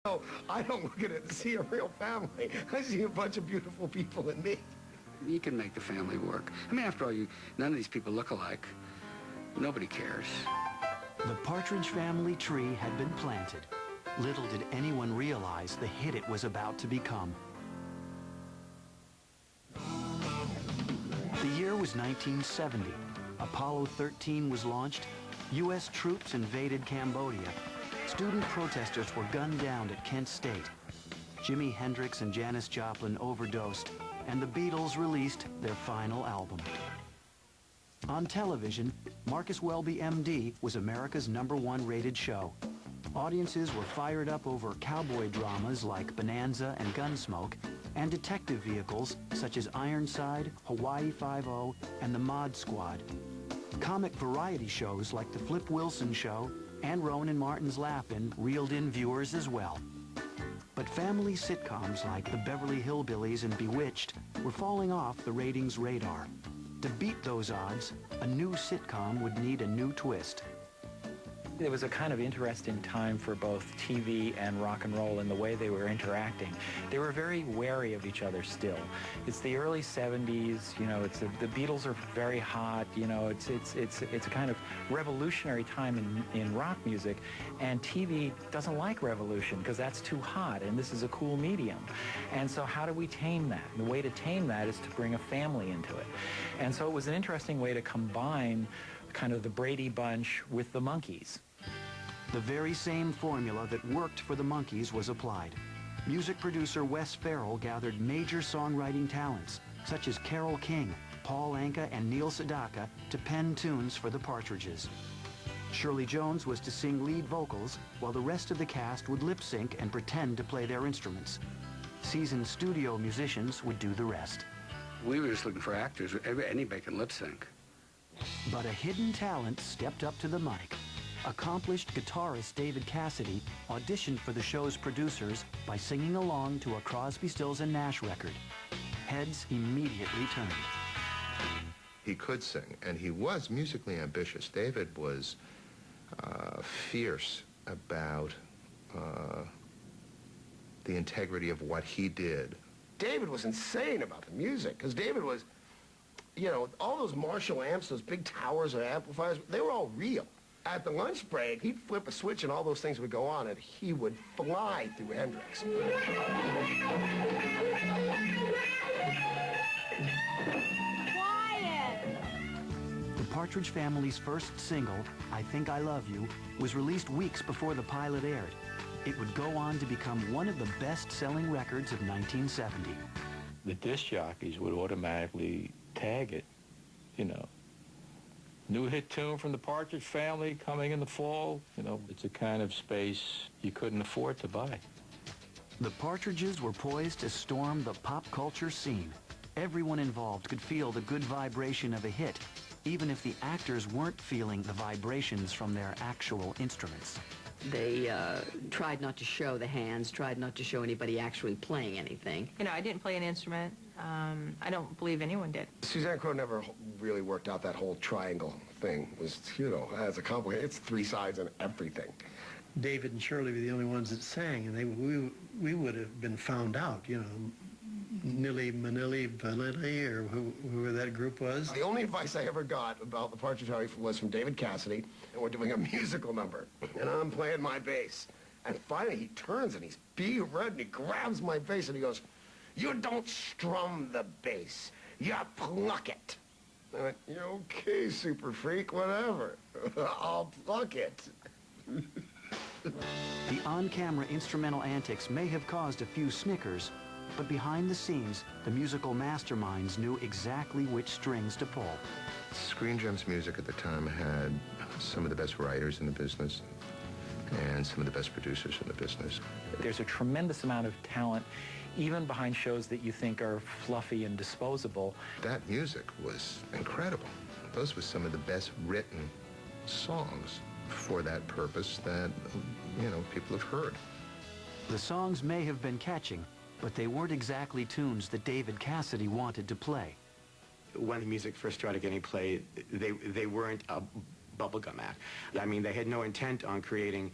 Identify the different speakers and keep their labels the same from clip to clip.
Speaker 1: Oh, I don't look at it and see a real family. I see a bunch of beautiful people in me.
Speaker 2: You can make the family work. I mean, after all, none of these people look alike. Nobody cares.
Speaker 3: The Partridge Family tree had been planted. Little did anyone realize the hit it was about to become. The year was 1970. Apollo 13 was launched. U.S. troops invaded Cambodia. Student protesters were gunned down at Kent State. Jimi Hendrix and Janis Joplin overdosed, and the Beatles released their final album. On television, Marcus Welby, M.D. was America's #1 rated show. Audiences were fired up over cowboy dramas like Bonanza and Gunsmoke, and detective vehicles such as Ironside, Hawaii Five-0, and the Mod Squad. Comic variety shows like The Flip Wilson Show and Rowan Martin's Laugh-In reeled in viewers as well. But family sitcoms like The Beverly Hillbillies and Bewitched were falling off the ratings radar. To beat those odds, a new sitcom would need a new twist.
Speaker 4: It was a kind of interesting time for both TV and rock and roll in the way they were interacting. They were very wary of each other still. It's the early 70s, you know, the Beatles are very hot, you know, it's a kind of revolutionary time in rock music, and TV doesn't like revolution because that's too hot, and this is a cool medium. And so how do we tame that? And the way to tame that is to bring a family into it. And so it was an interesting way to combine kind of the Brady Bunch with the Monkees.
Speaker 3: The very same formula that worked for the Monkees was applied. Music producer Wes Farrell gathered major songwriting talents, such as Carole King, Paul Anka, and Neil Sedaka, to pen tunes for the Partridges. Shirley Jones was to sing lead vocals, while the rest of the cast would lip sync and pretend to play their instruments. Seasoned studio musicians would do the rest.
Speaker 2: We were just looking for actors. Anybody can lip sync.
Speaker 3: But a hidden talent stepped up to the mic. Accomplished guitarist David Cassidy auditioned for the show's producers by singing along to a Crosby, Stills and Nash record. Heads immediately turned.
Speaker 5: He could sing, and he was musically ambitious. David was fierce about the integrity of what he did.
Speaker 1: David was insane about the music, because David was, you know, all those Marshall amps, those big towers of amplifiers, they were all real. At the lunch break, he'd flip a switch and all those things would go on, and he would fly through Hendrix.
Speaker 6: Quiet!
Speaker 3: The Partridge Family's first single, I Think I Love You, was released weeks before the pilot aired. It would go on to become one of the best-selling records of 1970.
Speaker 7: The disc jockeys would automatically tag it, you know. New hit tune from the Partridge Family coming in the fall. You know, it's a kind of space you couldn't afford to buy.
Speaker 3: The Partridges were poised to storm the pop culture scene. Everyone involved could feel the good vibration of a hit, even if the actors weren't feeling the vibrations from their actual instruments.
Speaker 8: They tried not to show the hands, tried not to show anybody actually playing anything.
Speaker 6: You know, I didn't play an instrument. I don't believe anyone did.
Speaker 1: Suzanne Crowe never really worked out that whole triangle thing. It was, you know, it's a complicated, it's three sides and everything.
Speaker 9: David and Shirley were the only ones that sang, and we would have been found out, you know. Nilly Manilly Vanilli, or whoever that group was.
Speaker 1: The only advice I ever got about the Partridge Family was from David Cassidy, and we're doing a musical number, and I'm playing my bass. And finally he turns and he's big red and he grabs my bass and he goes, "You don't strum the bass, you pluck it." I went, "You're okay, super freak, whatever. I'll pluck it."
Speaker 3: The on-camera instrumental antics may have caused a few snickers, but behind the scenes, the musical masterminds knew exactly which strings to pull.
Speaker 5: Screen Gems Music at the time had some of the best writers in the business and some of the best producers in the business.
Speaker 4: There's a tremendous amount of talent, even behind shows that you think are fluffy and disposable.
Speaker 5: That music was incredible. Those were some of the best written songs for that purpose that, you know, people have heard.
Speaker 3: The songs may have been catching, but they weren't exactly tunes that David Cassidy wanted to play.
Speaker 10: When the music first started getting played, they weren't a bubblegum act. I mean, they had no intent on creating,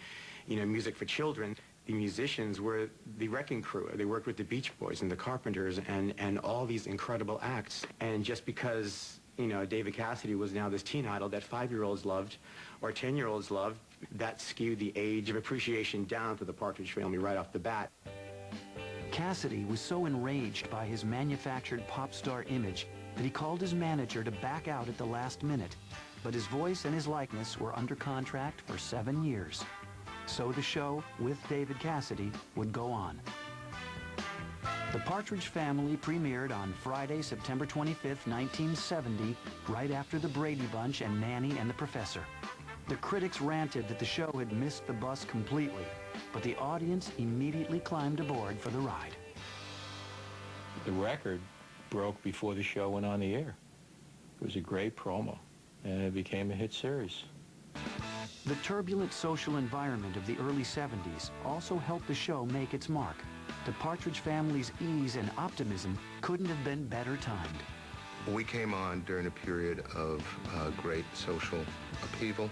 Speaker 10: you know, music for children. the musicians were the wrecking crew. They worked with the Beach Boys and the Carpenters and all these incredible acts. And just because, you know, David Cassidy was now this teen idol that 5-year-olds loved or 10-year-olds loved, that skewed the age of appreciation down for the Partridge Family right off the bat.
Speaker 3: Cassidy was so enraged by his manufactured pop star image that he called his manager to back out at the last minute. But his voice and his likeness were under contract for 7 years. So the show, with David Cassidy, would go on. The Partridge Family premiered on Friday, September 25th, 1970, right after The Brady Bunch and Nanny and the Professor. The critics ranted that the show had missed the bus completely, but the audience immediately climbed aboard for the ride.
Speaker 7: The record broke before the show went on the air. It was a great promo, and it became a hit series.
Speaker 3: The turbulent social environment of the early 70s also helped the show make its mark. The Partridge Family's ease and optimism couldn't have been better timed.
Speaker 5: We came on during a period of great social upheaval,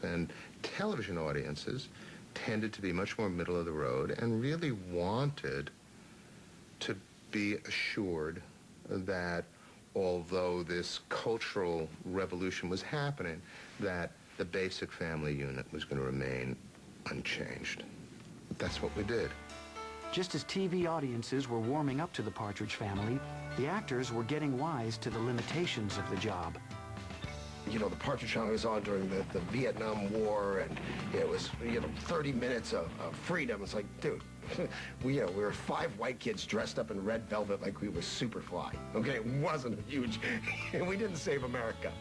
Speaker 5: and television audiences tended to be much more middle of the road and really wanted to be assured that although this cultural revolution was happening, that the basic family unit was going to remain unchanged. That's what we did.
Speaker 3: Just as TV audiences were warming up to the Partridge Family, the actors were getting wise to the limitations of the job.
Speaker 1: You know, the Partridge Family was on during the Vietnam War, and it was, 30 minutes of freedom. It's like, dude, we were 5 white kids dressed up in red velvet like we were Superfly. Okay, it wasn't a huge, we didn't save America.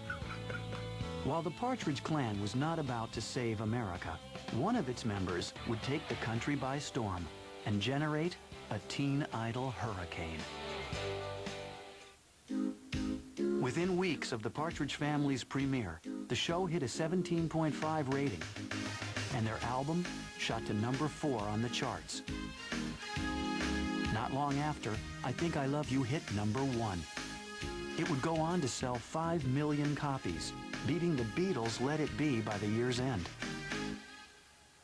Speaker 3: While the Partridge Clan was not about to save America, one of its members would take the country by storm and generate a teen idol hurricane. Within weeks of the Partridge Family's premiere, the show hit a 17.5 rating, and their album shot to number 4 on the charts. Not long after, I Think I Love You hit number 1. It would go on to sell 5 million copies, beating the Beatles' Let It Be by the year's end.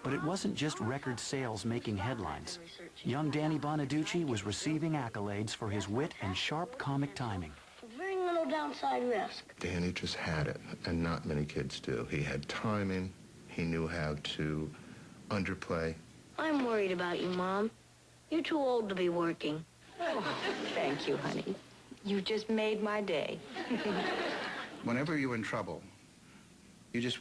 Speaker 3: But it wasn't just record sales making headlines. Young Danny Bonaducci was receiving accolades for his wit and sharp comic timing.
Speaker 11: Very little downside risk.
Speaker 5: Danny just had it, and not many kids do. He had timing. He knew how to underplay.
Speaker 11: I'm worried about you, Mom. You're too old to be working.
Speaker 6: Oh, thank you, honey. You just made my day.
Speaker 2: Whenever you're in trouble, you just went